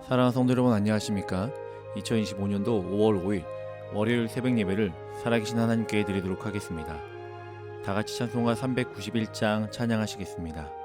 사랑하는 성도 여러분, 안녕하십니까? 2025년도 5월 5일 월요일 새벽 예배를 살아계신 하나님께 드리도록 하겠습니다. 다같이 찬송가 391장 찬양하시겠습니다.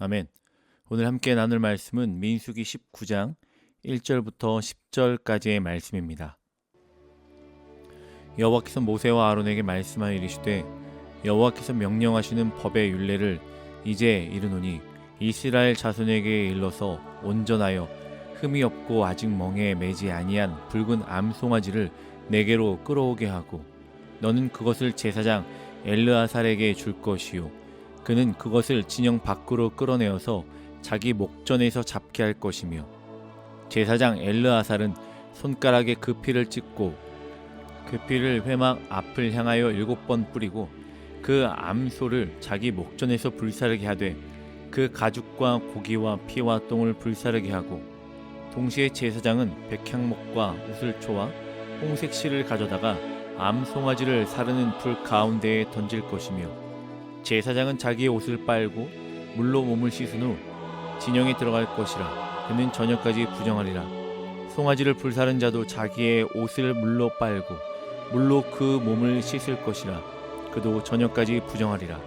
아멘. 오늘 함께 나눌 말씀은 민수기 19장 1절부터 10절까지의 말씀입니다. 여호와께서 모세와 아론에게 말씀하여 이르시되 여호와께서 명령하시는 법의 율례를 이제 이르노니 이스라엘 자손에게 일러서 온전하여 흠이 없고 아직 멍에 매지 아니한 붉은 암송아지를 내게로 끌어오게 하고 너는 그것을 제사장 엘르아살에게 줄 것이요 그는 그것을 진영 밖으로 끌어내어서 자기 목전에서 잡게 할 것이며 제사장 엘르아살은 손가락에 그 피를 찍고 그 피를 회막 앞을 향하여 7번 뿌리고 그 암소를 자기 목전에서 불사르게 하되 그 가죽과 고기와 피와 똥을 불사르게 하고 동시에 제사장은 백향목과 우슬초와 홍색 실을 가져다가 암송아지를 사르는 불 가운데에 던질 것이며 제사장은 자기의 옷을 빨고 물로 몸을 씻은 후 진영에 들어갈 것이라 그는 저녁까지 부정하리라. 송아지를 불사른 자도 자기의 옷을 물로 빨고 물로 그 몸을 씻을 것이라 그도 저녁까지 부정하리라.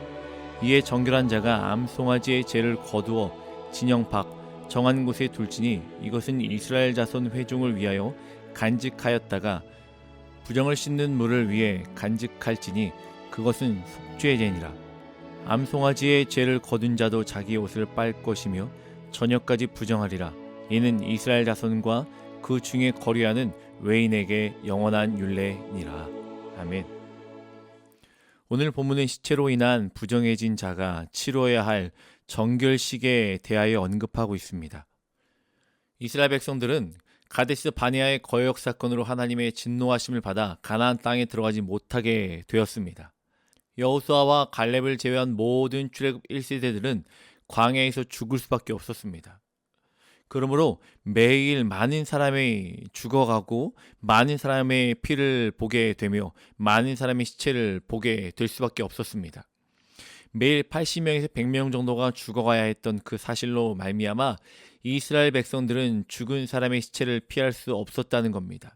이에 정결한 자가 암송아지의 죄를 거두어 진영 밖 정한 곳에 둘지니 이것은 이스라엘 자손 회중을 위하여 간직하였다가 부정을 씻는 물을 위해 간직할지니 그것은 속죄의 죄니라. 암송아지의 죄를 거둔 자도 자기 옷을 빨 것이며 저녁까지 부정하리라. 이는 이스라엘 자손과 그 중에 거류하는 외인에게 영원한 율례니라. 아멘. 오늘 본문은 시체로 인한 부정해진 자가 치러야 할 정결식에 대하여 언급하고 있습니다. 이스라엘 백성들은 가데스 바네아의 거역 사건으로 하나님의 진노하심을 받아 가나안 땅에 들어가지 못하게 되었습니다. 여호수아와 갈렙을 제외한 모든 출애굽 1세대들은 광야에서 죽을 수밖에 없었습니다. 그러므로 매일 많은 사람이 죽어가고 많은 사람의 피를 보게 되며 많은 사람의 시체를 보게 될 수밖에 없었습니다. 매일 80명에서 100명 정도가 죽어가야 했던 그 사실로 말미암아 이스라엘 백성들은 죽은 사람의 시체를 피할 수 없었다는 겁니다.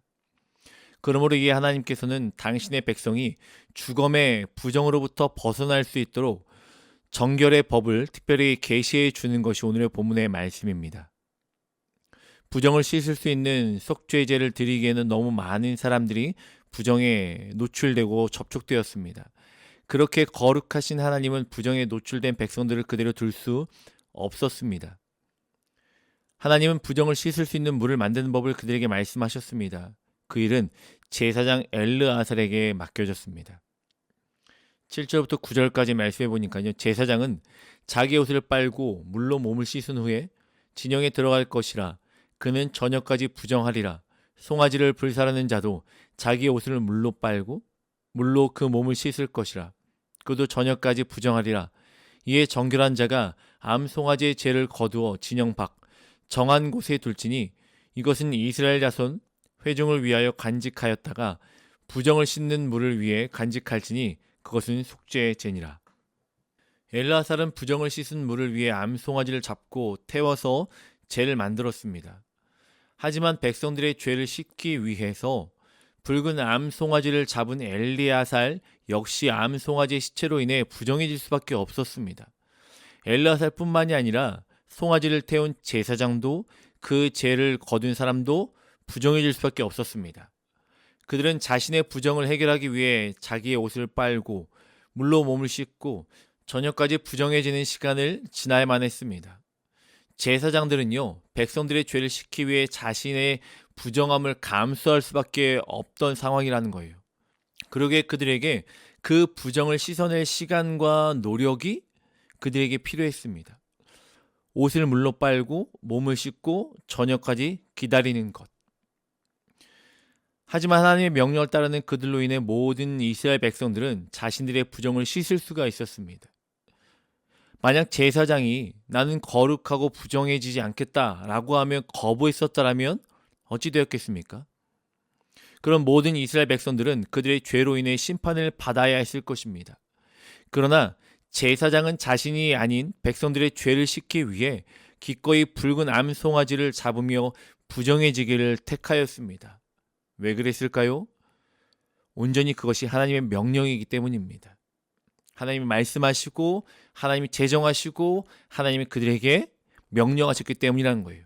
그러므로 이에 하나님께서는 당신의 백성이 죽음의 부정으로부터 벗어날 수 있도록 정결의 법을 특별히 계시해 주는 것이 오늘의 본문의 말씀입니다. 부정을 씻을 수 있는 속죄제를 드리기에는 너무 많은 사람들이 부정에 노출되고 접촉되었습니다. 그렇게 거룩하신 하나님은 부정에 노출된 백성들을 그대로 둘 수 없었습니다. 하나님은 부정을 씻을 수 있는 물을 만드는 법을 그들에게 말씀하셨습니다. 그 일은 제사장 엘르아살에게 맡겨졌습니다. 7절부터 9절까지 말씀해 보니까요. 제사장은 자기 옷을 빨고 물로 몸을 씻은 후에 진영에 들어갈 것이라 그는 저녁까지 부정하리라. 송아지를 불사르는 자도 자기 옷을 물로 빨고 물로 그 몸을 씻을 것이라. 그도 저녁까지 부정하리라. 이에 정결한 자가 암송아지의 죄를 거두어 진영 밖 정한 곳에 둘지니 이것은 이스라엘 자손 회중을 위하여 간직하였다가 부정을 씻는 물을 위해 간직할지니 그것은 속죄의 죄니라. 엘르아살은 부정을 씻은 물을 위해 암송아지를 잡고 태워서 죄를 만들었습니다. 하지만 백성들의 죄를 씻기 위해서 붉은 암송아지를 잡은 엘리아살 역시 암송아지의 시체로 인해 부정해질 수밖에 없었습니다. 엘르아살뿐만이 아니라 송아지를 태운 제사장도 그 죄를 거둔 사람도 부정해질 수밖에 없었습니다. 그들은 자신의 부정을 해결하기 위해 자기의 옷을 빨고 물로 몸을 씻고 저녁까지 부정해지는 시간을 지나야만 했습니다. 제사장들은요, 백성들의 죄를 씻기 위해 자신의 부정함을 감수할 수밖에 없던 상황이라는 거예요. 그러기에 그들에게 그 부정을 씻어낼 시간과 노력이 그들에게 필요했습니다. 옷을 물로 빨고 몸을 씻고 저녁까지 기다리는 것. 하지만 하나님의 명령을 따르는 그들로 인해 모든 이스라엘 백성들은 자신들의 부정을 씻을 수가 있었습니다. 만약 제사장이 나는 거룩하고 부정해지지 않겠다라고 하며 거부했었다라면 어찌 되었겠습니까? 그럼 모든 이스라엘 백성들은 그들의 죄로 인해 심판을 받아야 했을 것입니다. 그러나 제사장은 자신이 아닌 백성들의 죄를 씻기 위해 기꺼이 붉은 암송아지를 잡으며 부정해지기를 택하였습니다. 왜 그랬을까요? 온전히 그것이 하나님의 명령이기 때문입니다. 하나님이 말씀하시고 하나님이 제정하시고 하나님이 그들에게 명령하셨기 때문이라는 거예요.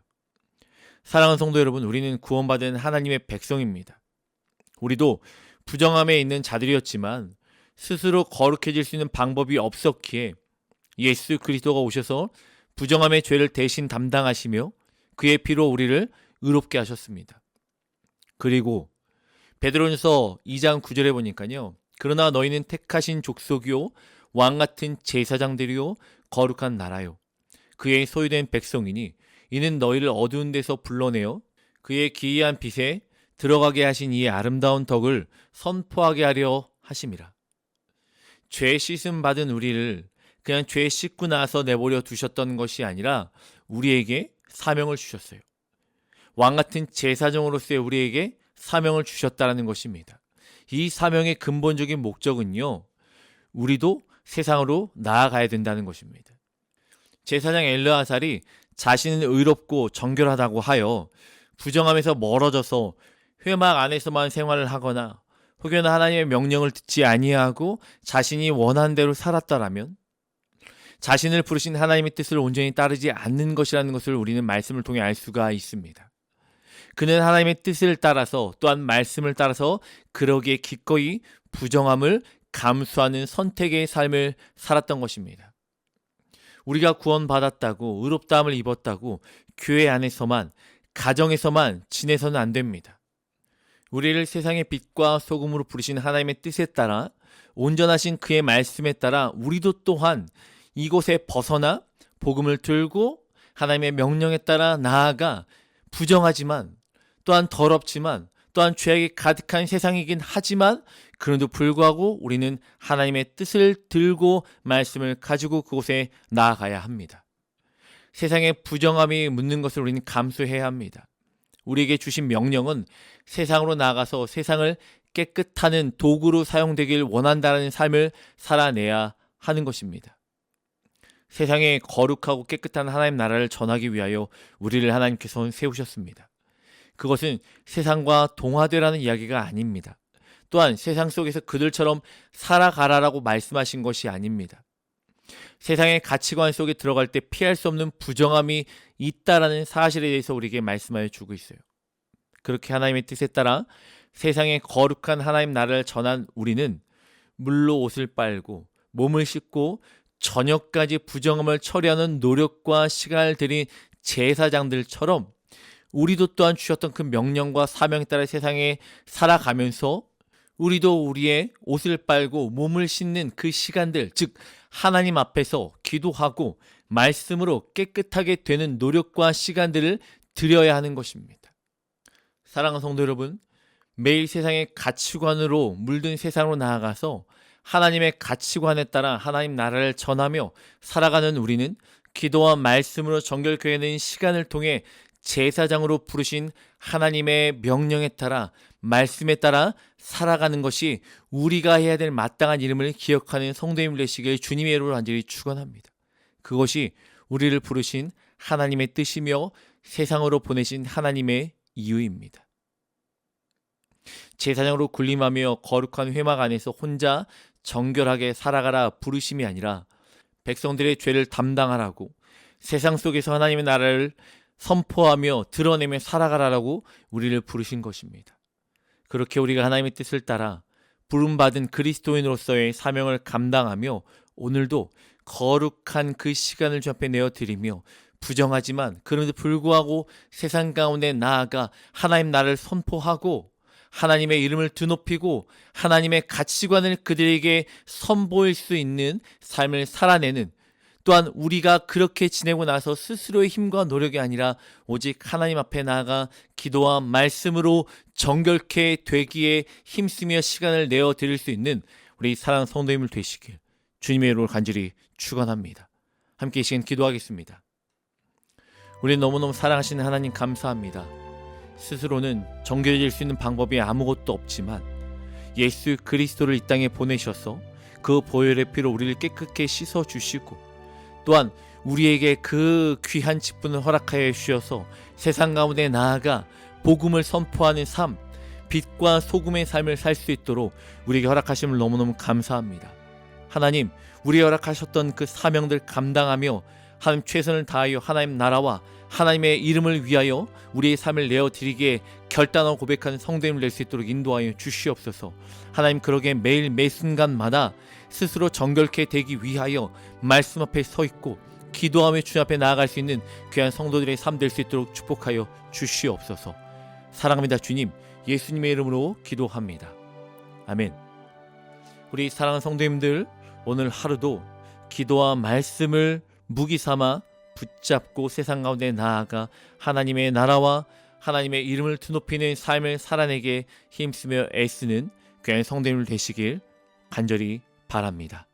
사랑하는 성도 여러분, 우리는 구원받은 하나님의 백성입니다. 우리도 부정함에 있는 자들이었지만 스스로 거룩해질 수 있는 방법이 없었기에 예수 그리스도가 오셔서 부정함의 죄를 대신 담당하시며 그의 피로 우리를 의롭게 하셨습니다. 그리고 베드로전서 2장 9절에 보니까요. 그러나 너희는 택하신 족속이요 왕같은 제사장들이요 거룩한 나라요 그의 소유된 백성이니 이는 너희를 어두운 데서 불러내어 그의 기이한 빛에 들어가게 하신 이의 아름다운 덕을 선포하게 하려 하심이라. 죄 씻음 받은 우리를 그냥 죄 씻고 나서 내버려 두셨던 것이 아니라 우리에게 사명을 주셨어요. 왕같은 제사장으로서의 우리에게 사명을 주셨다는 것입니다. 이 사명의 근본적인 목적은요. 우리도 세상으로 나아가야 된다는 것입니다. 제사장 엘르아살이 자신은 의롭고 정결하다고 하여 부정함에서 멀어져서 회막 안에서만 생활을 하거나 혹여나 하나님의 명령을 듣지 아니하고 자신이 원하는 대로 살았다라면 자신을 부르신 하나님의 뜻을 온전히 따르지 않는 것이라는 것을 우리는 말씀을 통해 알 수가 있습니다. 그는 하나님의 뜻을 따라서 또한 말씀을 따라서 그러기에 기꺼이 부정함을 감수하는 선택의 삶을 살았던 것입니다. 우리가 구원받았다고 의롭다함을 입었다고 교회 안에서만 가정에서만 지내서는 안 됩니다. 우리를 세상의 빛과 소금으로 부르신 하나님의 뜻에 따라 온전하신 그의 말씀에 따라 우리도 또한 이곳에 벗어나 복음을 들고 하나님의 명령에 따라 나아가 부정하지만 또한 더럽지만 또한 죄악이 가득한 세상이긴 하지만 그런데도 불구하고 우리는 하나님의 뜻을 들고 말씀을 가지고 그곳에 나아가야 합니다. 세상의 부정함이 묻는 것을 우리는 감수해야 합니다. 우리에게 주신 명령은 세상으로 나가서 세상을 깨끗하는 도구로 사용되길 원한다는 삶을 살아내야 하는 것입니다. 세상에 거룩하고 깨끗한 하나님 나라를 전하기 위하여 우리를 하나님께서는 세우셨습니다. 그것은 세상과 동화되라는 이야기가 아닙니다. 또한 세상 속에서 그들처럼 살아가라라고 말씀하신 것이 아닙니다. 세상의 가치관 속에 들어갈 때 피할 수 없는 부정함이 있다라는 사실에 대해서 우리에게 말씀하여 주고 있어요. 그렇게 하나님의 뜻에 따라 세상의 거룩한 하나님 나라를 전한 우리는 물로 옷을 빨고 몸을 씻고 저녁까지 부정함을 처리하는 노력과 시간을 들인 제사장들처럼 우리도 또한 주셨던 그 명령과 사명에 따라 세상에 살아가면서 우리도 우리의 옷을 빨고 몸을 씻는 그 시간들, 즉 하나님 앞에서 기도하고 말씀으로 깨끗하게 되는 노력과 시간들을 드려야 하는 것입니다. 사랑하는 성도 여러분, 매일 세상의 가치관으로 물든 세상으로 나아가서 하나님의 가치관에 따라 하나님 나라를 전하며 살아가는 우리는 기도와 말씀으로 정결케 하는 시간을 통해 제사장으로 부르신 하나님의 명령에 따라 말씀에 따라 살아가는 것이 우리가 해야 될 마땅한 이름을 기억하는 성도님들 되시길 주님의 이름으로 간절히 축원합니다. 그것이 우리를 부르신 하나님의 뜻이며 세상으로 보내신 하나님의 이유입니다. 제사장으로 군림하며 거룩한 회막 안에서 혼자 정결하게 살아가라 부르심이 아니라 백성들의 죄를 담당하라고 세상 속에서 하나님의 나라를 선포하며 드러내며 살아가라라고 우리를 부르신 것입니다. 그렇게 우리가 하나님의 뜻을 따라 부름받은 그리스도인으로서의 사명을 감당하며 오늘도 거룩한 그 시간을 주 앞에 내어드리며 부정하지만 그럼에도 불구하고 세상 가운데 나아가 하나님 나라를 선포하고 하나님의 이름을 드높이고 하나님의 가치관을 그들에게 선보일 수 있는 삶을 살아내는, 또한 우리가 그렇게 지내고 나서 스스로의 힘과 노력이 아니라 오직 하나님 앞에 나아가 기도와 말씀으로 정결케 되기에 힘쓰며 시간을 내어드릴 수 있는 우리 사랑하는 성도님을 되시길 주님의 이름으로 간절히 축원합니다. 함께 이 시간 기도하겠습니다. 우리 너무너무 사랑하시는 하나님 감사합니다. 스스로는 정결해질 수 있는 방법이 아무것도 없지만 예수 그리스도를 이 땅에 보내셔서 그 보혈의 피로 우리를 깨끗게 씻어주시고 또한 우리에게 그 귀한 직분을 허락하여 주셔서 세상 가운데 나아가 복음을 선포하는 삶, 빛과 소금의 삶을 살 수 있도록 우리에게 허락하심을 너무너무 감사합니다. 하나님, 우리에게 허락하셨던 그 사명들 감당하며 하나님 최선을 다하여 하나님 나라와 하나님의 이름을 위하여 우리의 삶을 내어드리기에 결단하고 고백하는 성도님을 낼 수 있도록 인도하여 주시옵소서. 하나님, 그러기에 매일 매 순간마다 스스로 정결케 되기 위하여 말씀 앞에 서 있고 기도하며 주님 앞에 나아갈 수 있는 귀한 성도들의 삶 될 수 있도록 축복하여 주시옵소서. 사랑합니다. 주님, 예수님의 이름으로 기도합니다. 아멘. 우리 사랑하는 성도님들, 오늘 하루도 기도와 말씀을 무기 삼아 붙잡고 세상 가운데 나아가 하나님의 나라와 하나님의 이름을 드높이는 삶을 살아내게 힘쓰며 애쓰는 귀한 성도님들 되시길 간절히 바랍니다.